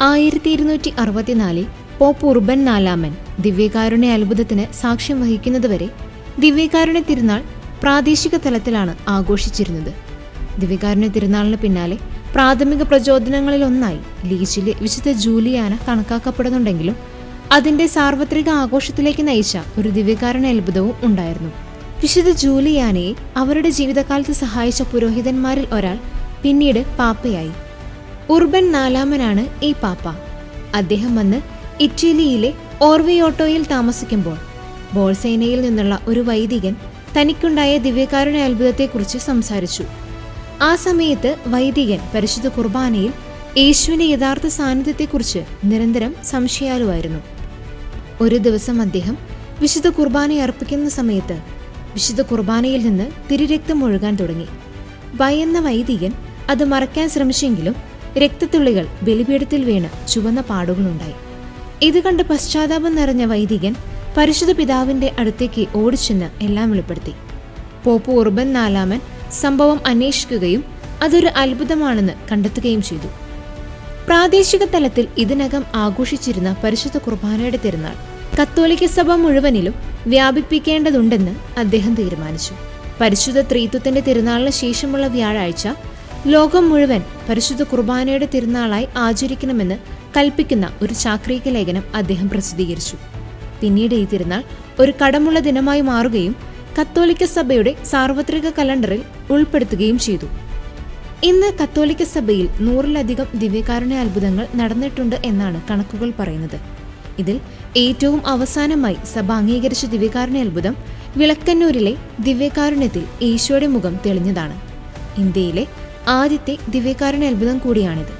1264 pop Urban നാലാമൻ ദിവ്യകാരുണ്യ അത്ഭുതത്തിന് സാക്ഷ്യം വഹിക്കുന്നതുവരെ ദിവ്യകാരുണ്യ തിരുനാൾ പ്രാദേശിക തലത്തിലാണ് ആഘോഷിച്ചിരുന്നത്. ദിവ്യകാരുണ്യ തിരുനാളിന് പിന്നാലെ പ്രാഥമിക പ്രചോദനങ്ങളിലൊന്നായി ലീച്ചിലെ വിശുദ്ധ ജൂലിയാന കണക്കാക്കപ്പെടുന്നുണ്ടെങ്കിലും അതിന്റെ സാർവത്രിക ആഘോഷത്തിലേക്ക് നയിച്ച ഒരു ദിവ്യകാരുണ്യ അത്ഭുതവും ഉണ്ടായിരുന്നു. വിശുദ്ധ ജൂലിയാനയെ അവരുടെ ജീവിതകാലത്ത് സഹായിച്ച പുരോഹിതന്മാരിൽ ഒരാൾ പിന്നീട് പാപ്പയായി. ഉർബൻ നാലാമനാണ് ഈ പാപ്പ. അദ്ദേഹം വന്ന് ഇറ്റലിയിലെ ഓർവിയോട്ടോയിൽ താമസിക്കുമ്പോൾ ബോൾസേനയിൽ നിന്നുള്ള ഒരു വൈദികൻ തനിക്കുണ്ടായ ദിവ്യകാരുണ്യ അത്ഭുതത്തെക്കുറിച്ച് സംസാരിച്ചു. ആ സമയത്ത് വൈദികൻ പരിശുദ്ധ കുർബാനയിൽ യേശുവിന്റെ യഥാർത്ഥ സാന്നിധ്യത്തെക്കുറിച്ച് നിരന്തരം സംശയാലുവായിരുന്നു. ഒരു ദിവസം അദ്ദേഹം വിശുദ്ധ കുർബാന അർപ്പിക്കുന്ന സമയത്ത് വിശുദ്ധ കുർബാനയിൽ നിന്ന് തിരുരക്തം ഒഴുകാൻ തുടങ്ങി. ഭയന്ന വൈദികൻ അത് മറയ്ക്കാൻ ശ്രമിച്ചെങ്കിലും രക്തത്തുള്ളികൾ ബലിപീഠത്തിൽ വീണ് ചുവന്ന പാടുകളുണ്ടായി. ഇത് കണ്ട് പശ്ചാത്താപം നിറഞ്ഞ വൈദികൻ പരിശുദ്ധ പിതാവിന്റെ അടുത്തേക്ക് ഓടിച്ചെന്ന് എല്ലാം വെളിപ്പെടുത്തി. പോപ്പ് ഉർബൻ നാലാമൻ സംഭവം അന്വേഷിക്കുകയും അതൊരു അത്ഭുതമാണെന്ന് കണ്ടെത്തുകയും ചെയ്തു. പ്രാദേശിക തലത്തിൽ ഇതിനകം ആഘോഷിച്ചിരുന്ന പരിശുദ്ധ കുർബാനയുടെ തിരുനാൾ കത്തോലിക്ക സഭ മുഴുവനിലും വ്യാപിപ്പിക്കേണ്ടതുണ്ടെന്ന് അദ്ദേഹം തീരുമാനിച്ചു. പരിശുദ്ധ ത്രിത്വത്തിന്റെ തിരുനാളിന് ശേഷമുള്ള വ്യാഴാഴ്ച ലോകം മുഴുവൻ പരിശുദ്ധ കുർബാനയുടെ തിരുനാളായി ആചരിക്കണമെന്ന് കൽപ്പിക്കുന്ന ഒരു ചാക്രിക ലേഖനം അദ്ദേഹം പ്രസിദ്ധീകരിച്ചു. പിന്നീട് ഈ തിരുനാൾ ഒരു കടമുള്ള ദിനമായി മാറുകയും കത്തോലിക്ക സഭയുടെ സാർവത്രിക കലണ്ടറിൽ ഉൾപ്പെടുത്തുകയും ചെയ്തു. ഇന്ന് കത്തോലിക്ക സഭയിൽ 100-ലധികം ദിവ്യകാരുണ്യ അത്ഭുതങ്ങൾ നടന്നിട്ടുണ്ട് എന്നാണ് കണക്കുകൾ പറയുന്നത്. ഇതിൽ ഏറ്റവും അവസാനമായി സഭ അംഗീകരിച്ച ദിവ്യകാരുണ്യ അത്ഭുതം വിളക്കന്നൂരിലെ ദിവ്യകാരുണ്യത്തിൽ ഈശോയുടെ മുഖം തെളിഞ്ഞതാണ്. ഇന്ത്യയിലെ ആദ്യത്തെ ദിവ്യകാരുണ്യ അത്ഭുതം കൂടിയാണിത്.